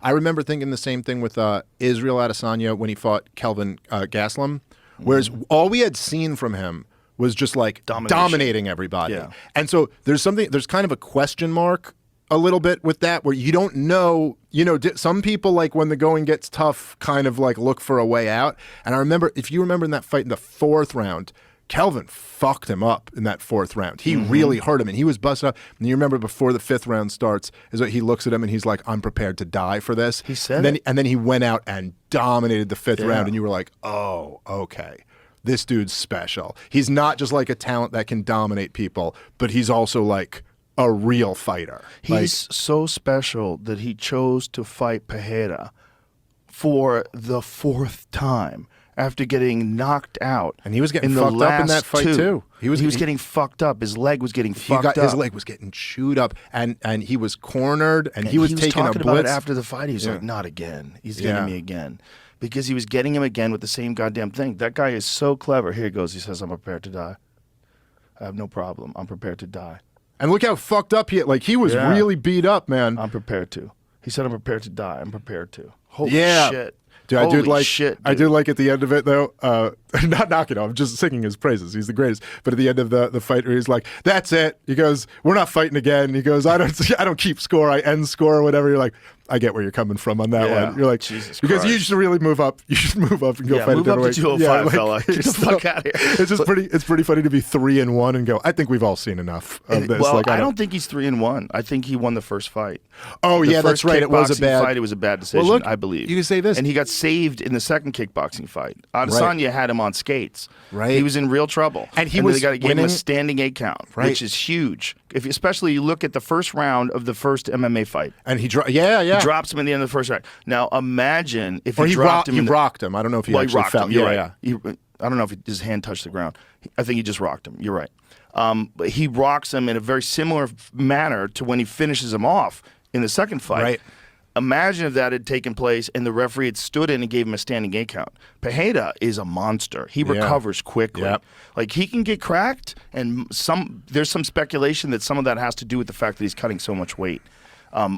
I remember thinking the same thing with Israel Adesanya when he fought Kelvin Gastelum, whereas all we had seen from him was just like dominating everybody. Yeah. And so there's kind of a question mark a little bit with that where you don't know, some people like when the going gets tough kind of like look for a way out. And I remember, if you remember in that fight in the 4th round, Kelvin fucked him up in that 4th round. He really hurt him and he was busted up. And you remember before the 5th round starts is that he looks at him and he's like, I'm prepared to die for this. He said and then he went out and dominated the 5th round and you were like, oh, okay. This dude's special. He's not just like a talent that can dominate people, but he's also like a real fighter. He's so special that he chose to fight Pereira for the 4th time after getting knocked out. And he was getting fucked up in that fight too. He was getting fucked up. His leg was getting fucked up. His leg was getting chewed up, and he was cornered, and he was taking a blitz. About it after the fight. He was like, not again. He's getting me again. Because he was getting him again with the same goddamn thing. That guy is so clever. Here he goes. He says, I'm prepared to die. I have no problem. I'm prepared to die. And look how fucked up he was really beat up, man. I'm prepared to. He said, I'm prepared to die. I'm prepared to. Holy shit. Dude, I do like at the end of it though, not knocking him, just singing his praises. He's the greatest. But at the end of the fight, he's like, "That's it." He goes, "We're not fighting again." He goes, "I don't keep score. I end score or whatever." You're like, I get where you're coming from on that one. You're like, Jesus because Christ. You should really move up. You should move up and go fight move a up different to 205, fella. Get the fuck out of here. It's just it's pretty funny to be 3-1 and go, I think we've all seen enough of this. Well, I don't think he's 3-1. I think he won the first fight. Oh yeah, that's right. It was a bad fight. It was a bad decision, well, look, I believe. You can say this, and he got saved in the second kickboxing fight. Adesanya had him on skates. Right, he was in real trouble, and they got to give him a standing 8 count, which is huge. If especially you look at the first round of the first MMA fight, and he drops him in the end of the first round. Now imagine if he dropped him. He rocked him. I don't know if he actually fell. I don't know if his hand touched the ground. I think he just rocked him. You're right. But he rocks him in a very similar manner to when he finishes him off in the second fight. Right. Imagine if that had taken place and the referee had stood in and gave him a standing 8 count. Pereira is a monster. He recovers quickly. Yep. Like he can get cracked, and there's some speculation that some of that has to do with the fact that he's cutting so much weight.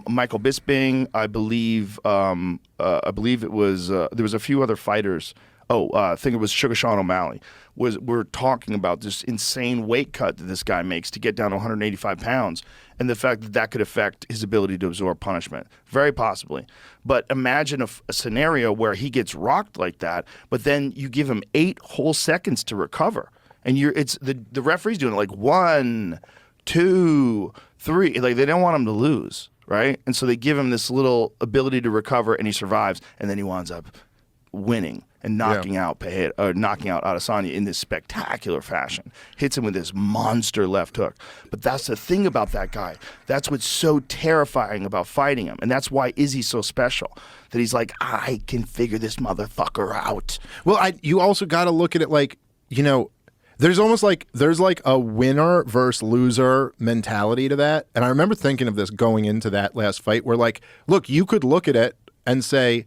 Michael Bisping, I believe it was there was a few other fighters. I think it was Sugar Sean O'Malley. We're talking about this insane weight cut that this guy makes to get down to 185 pounds, and the fact that that could affect his ability to absorb punishment, very possibly. But imagine a scenario where he gets rocked like that, but then you give him 8 whole seconds to recover, and the referee's doing it like 1, 2, 3. Like they don't want him to lose, right? And so they give him this little ability to recover, and he survives, and then he winds up winning and knocking out Adesanya in this spectacular fashion. Hits him with this monster left hook. But that's the thing about that guy. That's what's so terrifying about fighting him. And that's why Izzy's so special. That he's like, I can figure this motherfucker out. Well, you also got to look at it like, there's like a winner versus loser mentality to that. And I remember thinking of this going into that last fight where like, look, you could look at it and say,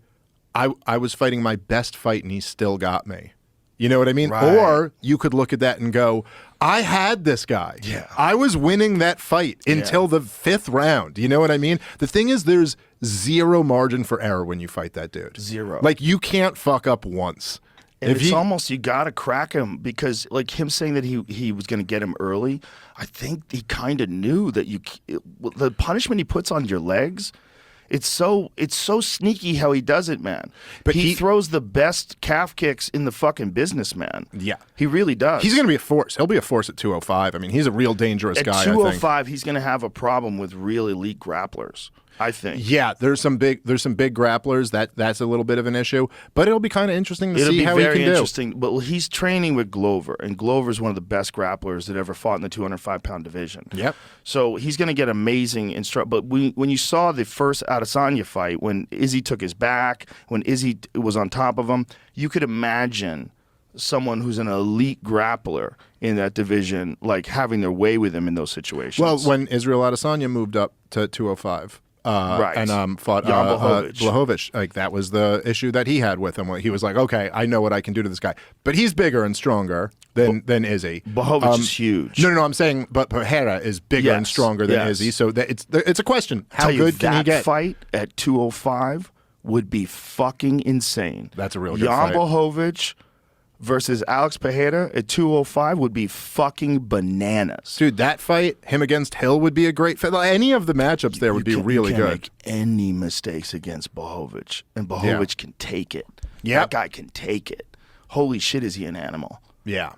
I was fighting my best fight and he still got me. You know what I mean? Right. Or you could look at that and go, I had this guy. Yeah. I was winning that fight until the 5th round. You know what I mean? The thing is, there's zero margin for error when you fight that dude. Zero. Like, you can't fuck up once. And it's almost, you got to crack him, because like him saying that he was going to get him early, I think he kind of knew that the punishment he puts on your legs, it's so sneaky how he does it, man. But he throws the best calf kicks in the fucking business, man. Yeah. He really does. He's going to be a force. He'll be a force at 205. I mean, he's a real dangerous guy, I think. At 205, he's going to have a problem with real elite grapplers, I think. Yeah, there's some big grapplers. That's a little bit of an issue, but it'll be kind of interesting to see how he can do. It'll be very interesting. But he's training with Glover, and Glover's one of the best grapplers that ever fought in the 205-pound division. Yep. So he's going to get amazing instruction. But when you saw the first Adesanya fight, when Izzy took his back, when Izzy was on top of him, you could imagine someone who's an elite grappler in that division, like having their way with him in those situations. Well, when Israel Adesanya moved up to 205. and fought Jan Blachowicz. Like that was the issue that he had with him. He was like, okay, I know what I can do to this guy, but he's bigger and stronger than Izzy. Blachowicz is huge. No, I'm saying, but Pereira is bigger and stronger than Izzy. So it's a question. How good can he get? That fight at 205 would be fucking insane. That's a real good Jan fight. Blachowicz versus Alex Pereira at 205 would be fucking bananas. Dude, that fight, him against Hill, would be a great fight. Like, any of the matchups there would be really good. You can't make any mistakes against Blachowicz, and Blachowicz can take it. Yeah, that guy can take it. Holy shit, is he an animal? Yeah.